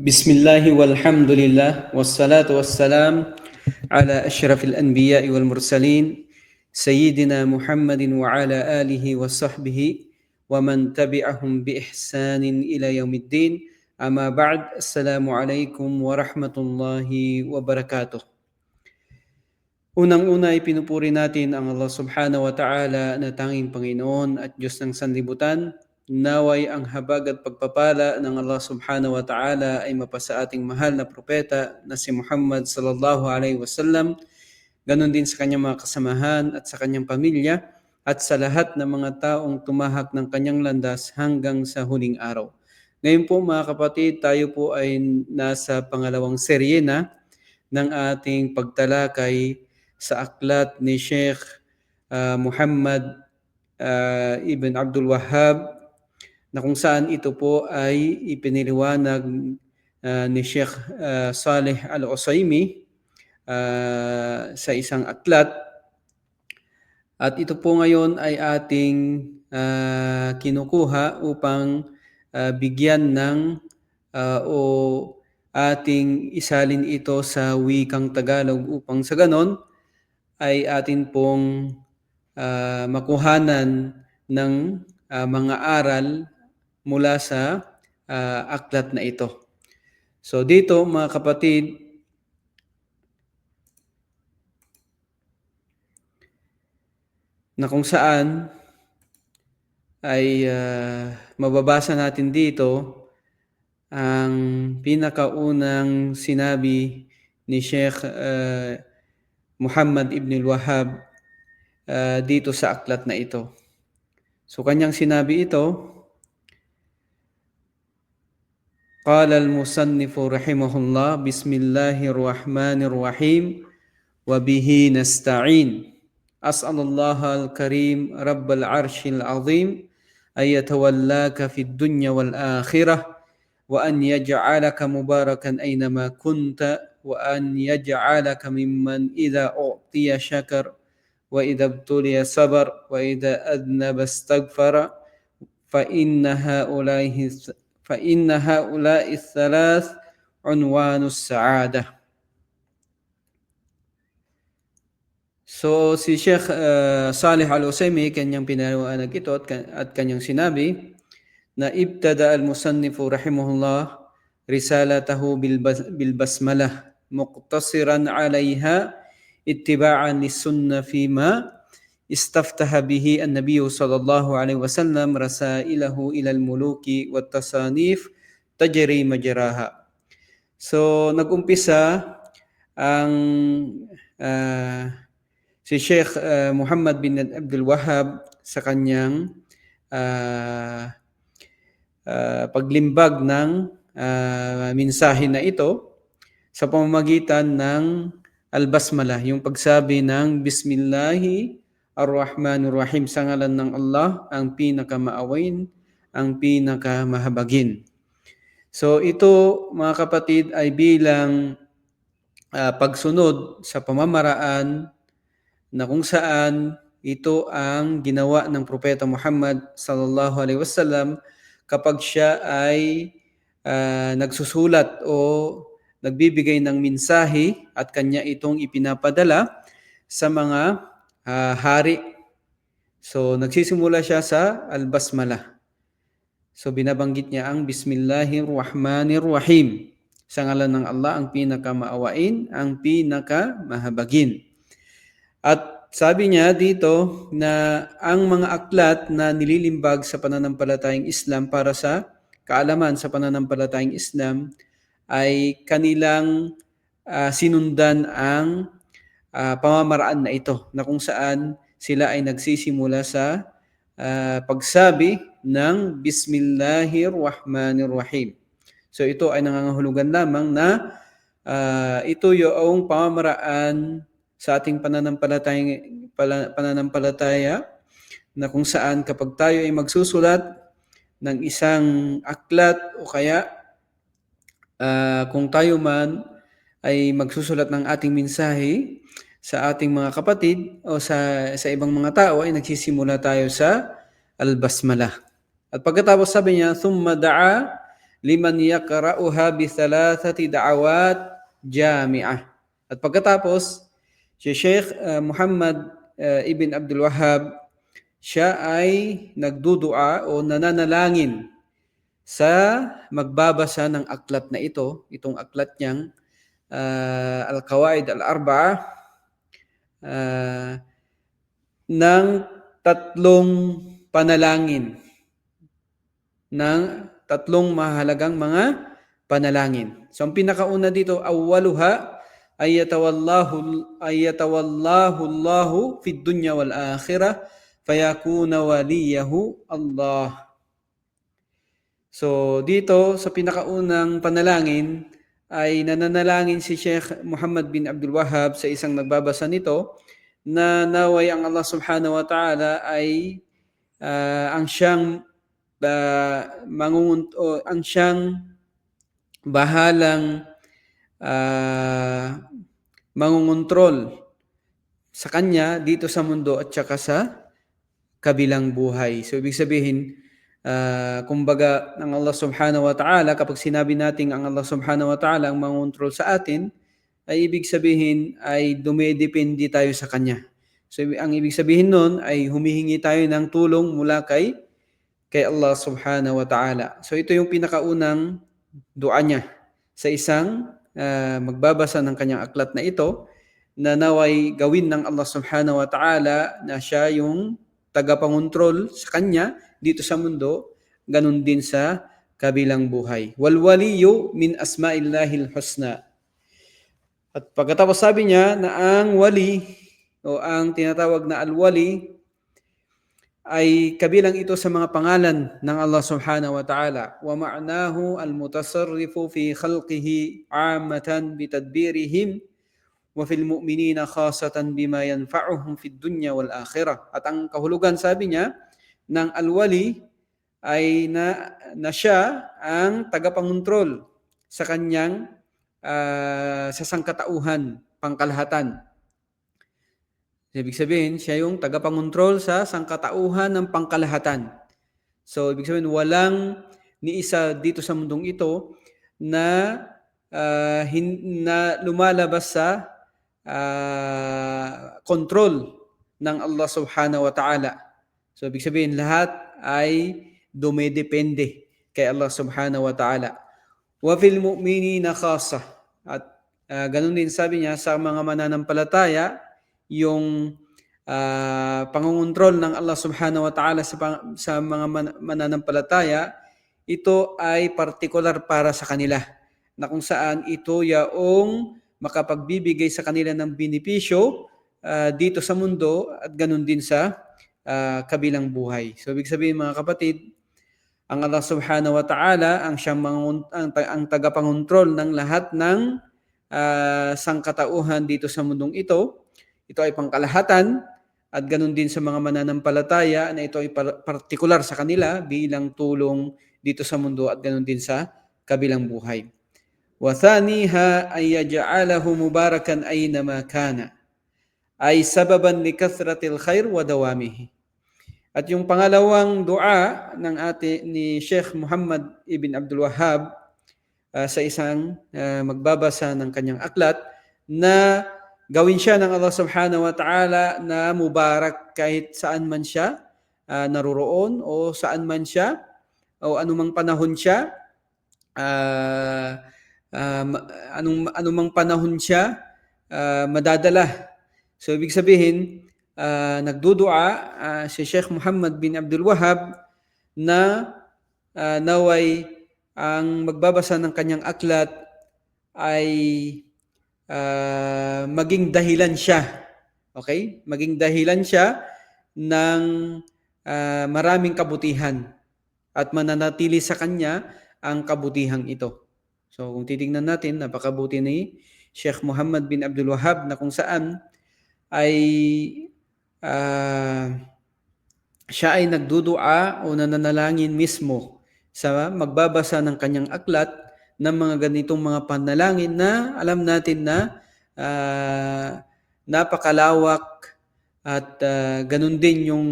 بسم الله والحمد لله والصلاة والسلام على أشرف الأنبياء والمرسلين سيدنا محمد وعلى آله وصحبه ومن تبعهم بإحسان إلى يوم الدين. أما بعد، السلام عليكم ورحمة الله وبركاته. Unang-una ay pinupuri natin ang Allah subhanahu wa ta'ala na tanging Panginoon at Diyos ng sanlibutan. Naway ang habag at pagpapala ng Allah subhanahu wa ta'ala ay mapasa ating mahal na propeta na si Muhammad sallallahu alaihi wasallam, ganon din sa kanyang mga kasamahan at sa kanyang pamilya at sa lahat ng mga taong tumahak ng kanyang landas hanggang sa huling araw. Ngayon po mga kapatid, tayo po ay nasa pangalawang serye na ng ating pagtalakay sa aklat ni Sheikh Muhammad Ibn Abdul Wahhab, na kung saan ito po ay ipiniliwanag ni Sheikh Saleh Al-Usaimi sa isang aklat. At ito po ngayon ay ating kinukuha upang bigyan ng o ating isalin ito sa wikang Tagalog upang sa ganon ay atin pong makuhanan ng mga aral mula sa aklat na ito. So dito mga kapatid, na kung saan ay mababasa natin dito ang pinakaunang sinabi ni Sheikh Muhammad Ibn al-Wahhab dito sa aklat na ito. So kanyang sinabi ito, قال المصنف رحمه الله بسم الله الرحمن الرحيم وبه نستعين أسأل الله الكريم رب العرش العظيم أن يتولاك في الدنيا والآخرة وأن يجعلك مباركا أينما كنت وأن يجعلك ممن إذا أعطي شكر وإذا ابتلي صبر وإذا أذنب استغفر فإن هؤلاء الثلاث عنوان السعادة. So si Sheikh Saleh Al-Usaimi, kanyang pinaliwanag ito at kanyang sinabi na ibtada al-musannifu rahimahullah risalatahu bil basmalah muqtasiran 'alayha ittiba'an lis-sunnah fima istaftaha bihi an-nabiy sallallahu alaihi wasallam rasailahu ila al-muluki wat tasanif tajri majraha. So nagumpisa ang si Sheikh Muhammad bin Abdul Wahhab sa kanyang paglimbag ng mensahe na ito sa pamamagitan ng al-basmalah, yung pagsabi ng Bismillahi Ar-Rahmanir-Rahim, sa ngalan ng Allah, ang pinakamaawain, ang pinakamahabagin. So ito mga kapatid ay bilang pagsunod sa pamamaraan na kung saan ito ang ginawa ng Propeta Muhammad sallallahu alaihi wasallam kapag siya ay nagsusulat o nagbibigay ng mensahe at kanya itong ipinapadala sa mga hari. So nagsisimula siya sa al-basmalah. So binabanggit niya ang Bismillahirrahmanirrahim, sa ngalan ng Allah, ang pinakamaawain, ang pinakamahabagin. At sabi niya dito na ang mga aklat na nililimbag sa pananampalatayang Islam para sa kaalaman sa pananampalatayang Islam ay kanilang sinundan ang pamamaraan na ito, na kung saan sila ay nagsisimula sa pagsabi ng Bismillahirrahmanirrahim. So ito ay nangangahulugan lamang na ito yung pamamaraan sa ating pananampalataya, na kung saan kapag tayo ay magsusulat ng isang aklat o kaya kung tayo man ay magsusulat ng ating mensahe sa ating mga kapatid o sa ibang mga tao, ay nagsisimula tayo sa al-basmalah. At pagkatapos sabi niya, thumma da'a liman yaqra'uha bi thalathati da'awat jami'ah. At pagkatapos, si Sheikh Muhammad Ibn Abdul Wahhab, siya ay nagdudua o nananalangin sa magbabasa ng aklat na ito, itong aklat niyang Al-Qawaid Al-Arba'ah, ng tatlong panalangin, ng tatlong mahalagang mga panalangin. So ang pinakauna dito, awwaluha ayatawallahu Allahu fid dunya wal akhirah fayakuna waliyahu Allah. So dito sa pinakaunang panalangin ay nananalangin si Sheikh Muhammad bin Abdul Wahhab sa isang nagbabasa nito na naway ang Allah Subhanahu wa Ta'ala ay ang siyang ang siyang bahalang mangungontrol sa kanya dito sa mundo at saka sa kabilang buhay. So ibig sabihin, kumbaga ang Allah Subhanahu wa Ta'ala, kapag sinabi natin ang Allah Subhanahu wa Ta'ala ang mangontrol sa atin, ay ibig sabihin ay dumedepende tayo sa Kanya. So ang ibig sabihin nun ay humihingi tayo ng tulong mula kay Allah Subhanahu wa Ta'ala. So ito yung pinakaunang dua niya sa isang magbabasa ng kanyang aklat na ito, na naway gawin ng Allah Subhanahu wa Ta'ala na siya yung tagapangontrol sa kanya dito sa mundo, ganun din sa kabilang buhay. Wal waliyu min asma'illahil husna. At pagkatapos sabi niya na ang wali o ang tinatawag na al-wali ay kabilang ito sa mga pangalan ng Allah Subhanahu wa Ta'ala. Wa ma'nahu al-mutasarrifu fi khalqihi 'ammatan bi tadbirihim wa fil mu'minina khasatan bima yanfa'uhum fid dunya wal akhirah. At ang kahulugan, sabi niya, ng al-wali ay na siya ang tagapangontrol sa kanyang sa sangkatauhan, pangkalahatan. Ibig sabihin, siya yung tagapangontrol sa sangkatauhan ng pangkalahatan. So ibig sabihin, walang ni isa dito sa mundong ito na lumalabas sa control ng Allah Subhanahu wa Ta'ala. So ibig sabihin, lahat ay dumedepende kay Allah Subhanahu wa Ta'ala. Wa fil mu'minina khassa. At ganun din sabi niya, sa mga mananampalataya, yung pangungontrol ng Allah Subhanahu wa Ta'ala sa mga mananampalataya, ito ay partikular para sa kanila, na kung saan ito yaong makapagbibigay sa kanila ng benepisyo dito sa mundo at ganun din sa kabilang buhay. So ibig sabihin, mga kapatid, ang Allah Subhanahu wa Ta'ala ang siyang ang tagapangontrol ng lahat ng sangkatauhan dito sa mundong ito. Ito ay pangkalahatan at ganun din sa mga mananampalataya na ito ay partikular sa kanila bilang tulong dito sa mundo at ganun din sa kabilang buhay. Wa thaniha ay yaj'alahu mubarakan aynama kana, ay sababan li kathratil khair wa dawamihi. At yung pangalawang dua ng ni Sheikh Muhammad Ibn Abdul Wahhab sa isang magbabasa ng kanyang aklat, na gawin siya ng Allah Subhanahu wa Ta'ala na mubarak kahit saan man siya naroroon o saan man siya o anumang panahon siya, anumang panahon siya madadala. So ibig sabihin, nagdudua si Sheikh Muhammad bin Abdul Wahhab na naway ang magbabasa ng kanyang aklat ay maging dahilan siya. Okay? Maging dahilan siya ng maraming kabutihan at mananatili sa kanya ang kabutihang ito. So kung titingnan natin, napakabuti ni Sheikh Muhammad bin Abdul Wahhab, na kung saan ay siya ay nagdudua o nananalangin mismo sa magbabasa ng kanyang aklat ng mga ganitong mga panalangin na alam natin na napakalawak at ganun din yung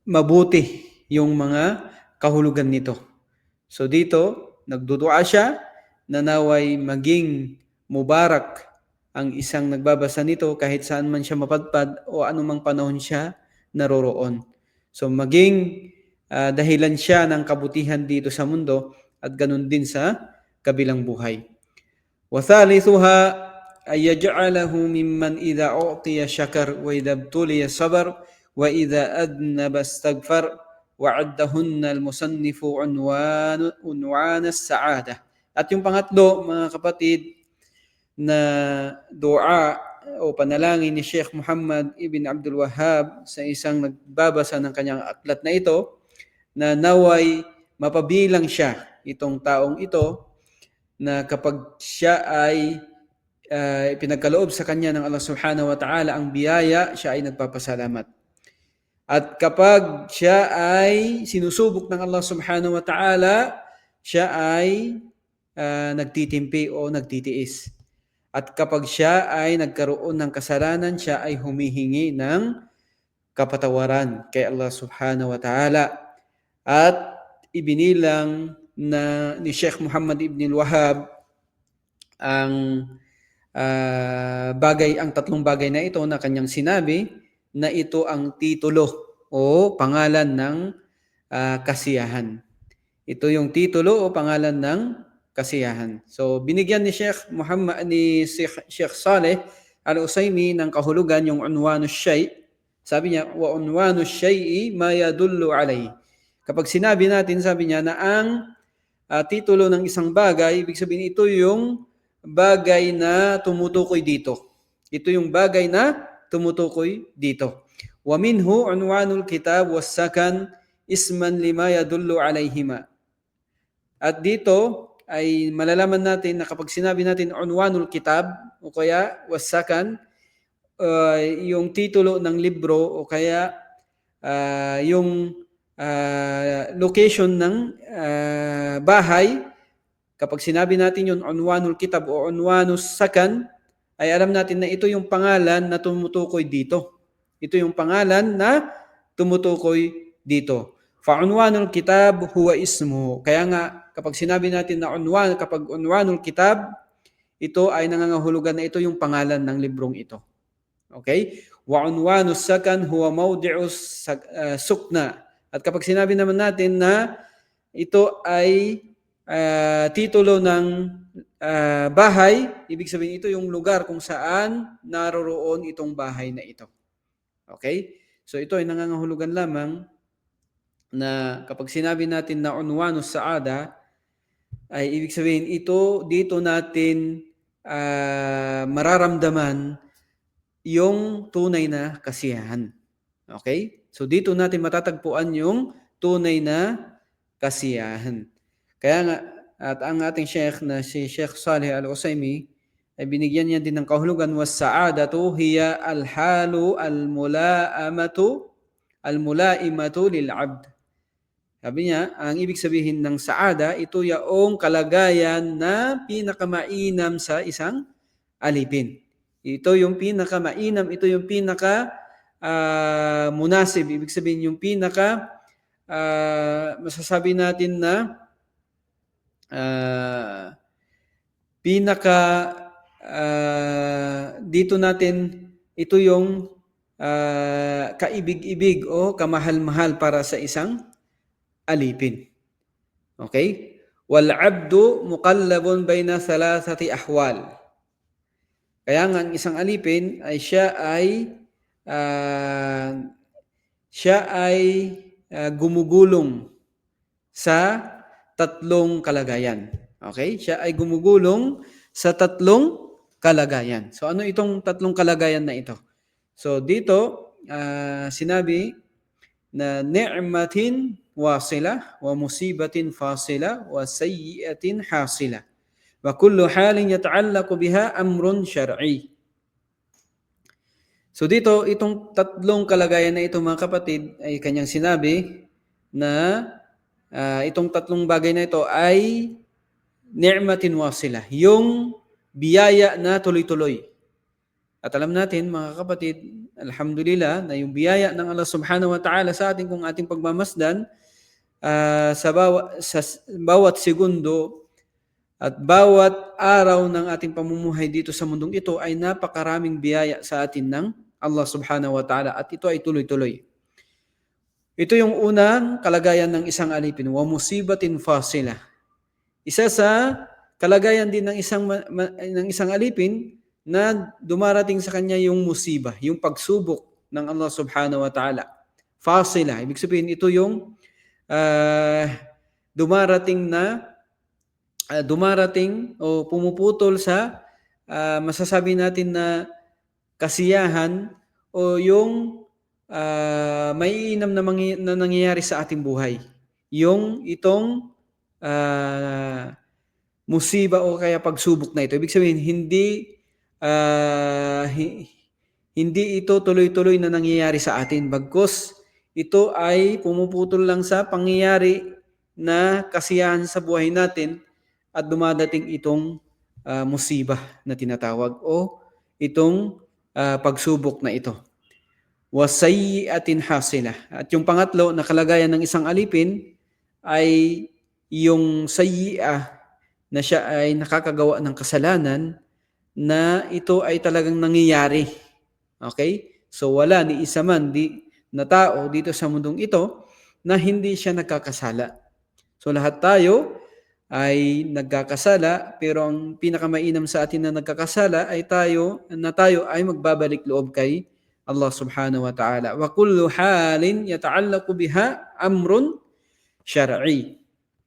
mabuti yung mga kahulugan nito. So dito, nagdudua siya na naway maging mubarak ang isang nagbabasa nito kahit saan man siya mapadpad o anumang panahon siya naroroon. So maging dahilan siya ng kabutihan dito sa mundo at ganun din sa kabilang buhay. وثالثها أن يجعله ممن إذا أعطي شكر وإذا ابتلي صبر وإذا أذنب استغفر وعدهن المصنف عنوان السعادة. At yung pangatlo, mga kapatid, na dua o panalangin ni Sheikh Muhammad ibn Abdul Wahhab sa isang nagbabasa ng kanyang aklat na ito, na naway mapabilang siya, itong taong ito, na kapag siya ay ipinagkaloob sa kanya ng Allah Subhanahu wa Ta'ala ang biyaya, siya ay nagpapasalamat. At kapag siya ay sinusubok ng Allah Subhanahu wa Ta'ala, siya ay nagtitimpi o nagtitiis. At kapag siya ay nagkaroon ng kasalanan, siya ay humihingi ng kapatawaran kay Allah Subhanahu wa Ta'ala. At ibinilang na ni Sheikh Muhammad ibn al-Wahhab ang tatlong bagay na ito na kanyang sinabi, na ito ang titulo o pangalan ng kasiyahan. Ito yung titulo o pangalan ng kasiyahan. So binigyan ni Sheikh Saleh Al-Utsaimin ng kahulugan yung unwanus syai. Sabi niya, wa unwanus syai'i ma yadullu alayhi. Kapag sinabi natin, sabi niya, na ang titulo ng isang bagay, ibig sabihin ito yung bagay na tumutukoy dito. Ito yung bagay na tumutukoy dito. Wa minhu unwanul kitab was sakan isman lima yadullu alayhima. At dito ay malalaman natin na kapag sinabi natin unwanul kitab o kaya was sakan, yung titulo ng libro o kaya yung location ng bahay, kapag sinabi natin yung unwanul kitab o unwanus sakan, ay alam natin na ito yung pangalan na tumutukoy dito. Ito yung pangalan na tumutukoy dito. Fa'unwanul kitab huwa ismuhu. Kaya nga, kapag sinabi natin na kapag unwanul kitab, ito ay nangangahulugan na ito yung pangalan ng librong ito. Okay? Wa unwanus sakan huwa mawdi'us sukna. At kapag sinabi naman natin na ito ay titulo ng bahay, ibig sabihin ito yung lugar kung saan naroroon itong bahay na ito. Okay? So ito ay nangangahulugan lamang na kapag sinabi natin na unwanus saada, ay ibig sabihin ito, dito natin mararamdaman yung tunay na kasiyahan. Okay? So dito natin matatagpuan yung tunay na kasiyahan. Kaya nga, at ang ating Sheikh na si Sheikh Saleh Al-Utsaimin ay binigyan niya din ng kahulugan, was sa'adatu hiya al-halu al-mulaimatu lil-'abd. Sabi niya, ang ibig sabihin ng saada, ito yung kalagayan na pinakamainam sa isang alipin. Ito yung pinakamainam, ito yung pinaka munasib, ibig sabihin yung pinaka masasabi natin na dito natin, ito yung kaibig-ibig o kamahal-mahal para sa isang alipin. Okay? Wal 'abdu muqallabun baina thalathati ahwal. Kaya nga ang isang alipin ay siya ay gumugulong sa tatlong kalagayan. Okay? Siya ay gumugulong sa tatlong kalagayan. So ano itong tatlong kalagayan na ito? So dito sinabi na ni'matin wasila wa musibatin fasila wa sayyi'atin hasila wa kullu halin yata'allaqu biha amrun syar'i. So dito, itong tatlong kalagayan na ito, mga kapatid, ay kanyang sinabi na itong tatlong bagay na ito ay ni'matin wasila, yung biyaya na tuloy-tuloy. At alam natin, mga kapatid, alhamdulillah, na yung biyaya ng Allah subhanahu wa ta'ala sa atin kung ating pagmamasdan, sa bawat segundo at bawat araw ng ating pamumuhay dito sa mundong ito ay napakaraming biyaya sa atin ng Allah subhanahu wa ta'ala at ito ay tuloy-tuloy. Ito yung unang kalagayan ng isang alipin, wa musibatin fasila. Isa sa kalagayan din ng isang alipin na dumarating sa kanya yung musiba, yung pagsubok ng Allah subhanahu wa ta'ala. Fasila, ibig sabihin ito yung dumarating o pumuputol sa masasabi natin na kasiyahan o yung maiinam na nangyayari sa ating buhay. Yung itong musiba o kaya pagsubok na ito. Ibig sabihin, hindi ito tuloy-tuloy na nangyayari sa atin. Bagkus, ito ay pumuputol lang sa pangyayari na kasiyahan sa buhay natin at dumadating itong musiba na tinatawag o itong pagsubok na ito. Wasayyi'atin hasila. At yung pangatlo na kalagayan ng isang alipin ay yung sayyi'ah na siya ay nakakagawa ng kasalanan na ito ay talagang nangyayari. Okay? So wala ni isa man na tao dito sa mundong ito na hindi siya nagkakasala. So lahat tayo ay nagkakasala, pero ang pinakamainam sa atin na nagkakasala ay tayo ay magbabalik loob kay Allah subhanahu wa ta'ala. Wa kullu halin yata'allaqu biha amrun syar'i.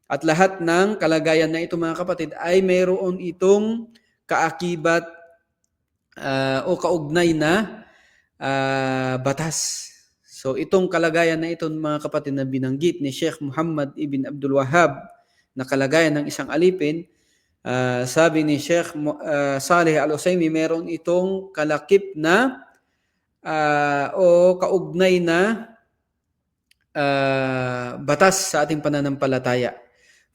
At lahat ng kalagayan na ito mga kapatid ay mayroon itong kaakibat o kaugnay na batas. So itong kalagayan na ito mga kapatid na binanggit ni Sheikh Muhammad ibn Abdul Wahhab na kalagayan ng isang alipin, sabi ni Sheikh Saleh Al-Usaimi, meron itong kalakip na o kaugnay na batas sa ating pananampalataya.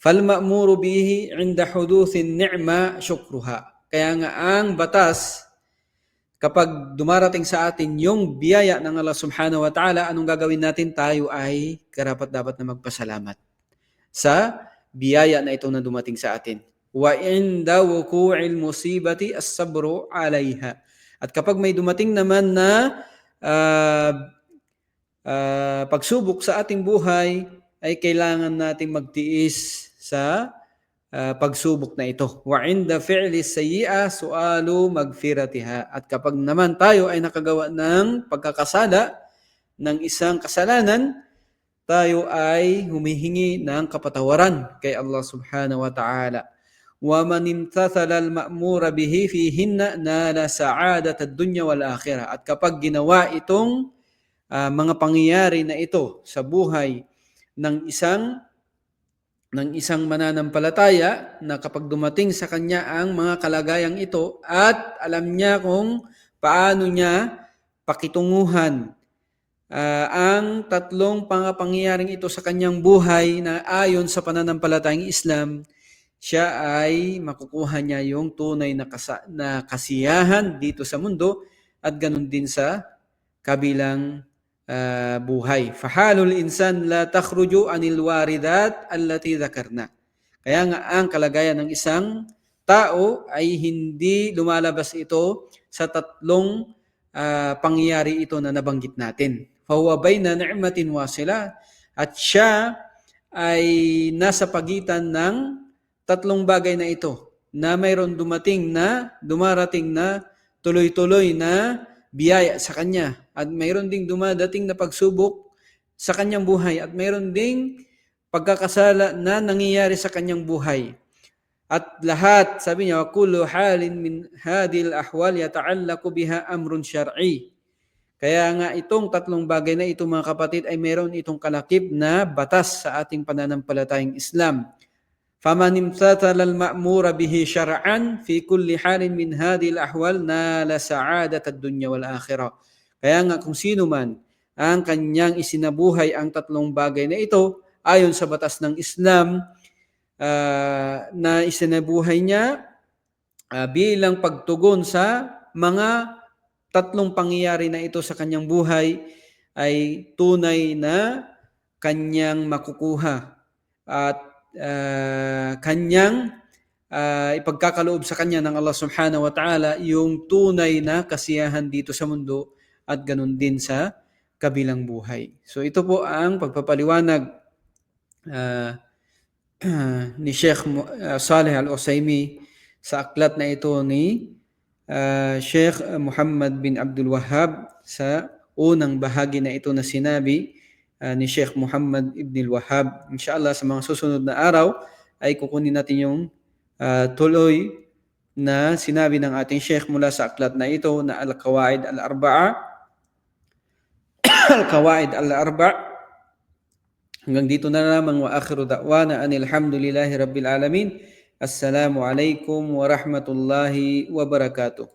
Falma'muru bihi 'inda huduthin ni'ma syukruha. Kaya nga ang batas, kapag dumarating sa atin yung biyaya ng Allah subhanahu wa ta'ala, anong gagawin natin? Tayo ay karapat-dapat na magpasalamat sa biyaya na ito na dumating sa atin. Wa inda wuku'il musibati as-sabru 'alayha. At kapag may dumating naman na pagsubok sa ating buhay, ay kailangan nating magtiis sa pagsubok na ito. Wa inda fi'li sayyi'a su'alu magfiratiha. At kapag naman tayo ay nakagawa ng pagkakasala ng isang kasalanan, tayo ay humihingi ng kapatawaran kay Allah subhanahu wa ta'ala. Wa man imtathala al-ma'mura bihi fihinna nala sa'adat ad-dunya wal akhirah. At kapag ginawa itong mga pangyayari na ito sa buhay ng isang mananampalataya, na kapag dumating sa kanya ang mga kalagayang ito at alam niya kung paano niya pakitunguhan ang tatlong pangyayaring ito sa kanyang buhay na ayon sa pananampalatayang Islam, siya ay makukuha niya yung tunay na kasiyahan dito sa mundo at ganun din sa kabilang buhay. Fahalul insan la takhruju anil waridat allati dhakarna. Kaya nga ang kalagayan ng isang tao ay hindi lumalabas ito sa tatlong pangyayari ito na nabanggit natin. Fahuwa bayna ni'matin wasila, at siya ay nasa pagitan ng tatlong bagay na ito na mayroon dumarating na tuloy-tuloy na biyaya sa kanya, at mayroon ding dumadating na pagsubok sa kanyang buhay, at mayroon ding pagkakasala na nangyayari sa kanyang buhay. At lahat, sabi niya, kullu halin min hadil ahwal yata'allaqu biha amrun syar'i. Kaya nga itong tatlong bagay na ito mga kapatid ay mayroon itong kalakip na batas sa ating pananampalatayang Islam. Faman imtathala al-ma'mura bihi syar'an fi kulli halin min hadhihi al-ahwal nala sa'adat ad-dunya wal akhirah. Kaya nga kung sino man ang kanyang isinabuhay ang tatlong bagay na ito ayon sa batas ng Islam, na isinabuhay niya bilang pagtugon sa mga tatlong pangyayari na ito sa kanyang buhay ay tunay na kanyang makukuha at kanyang ipagkakaloob sa kanya ng Allah subhanahu wa ta'ala yung tunay na kasiyahan dito sa mundo at ganun din sa kabilang buhay. So ito po ang pagpapaliwanag ni Sheikh Saleh Al-Usaimi sa aklat na ito ni Sheikh Muhammad bin Abdul Wahhab sa unang bahagi na ito na sinabi ni Sheikh Muhammad ibn al-Wahhab. Inshallah sa mga susunod na araw ay kukunin natin yung tuloy na sinabi ng ating Sheikh mula sa aklat na ito na Al-Qawaid Al-Arba'a. Al-Qawaid Al-Arba'. Hanggang dito na lamang, wa akhiru da'wana anil hamdulillahi rabbil alamin. Assalamu alaikum warahmatullahi wabarakatuh.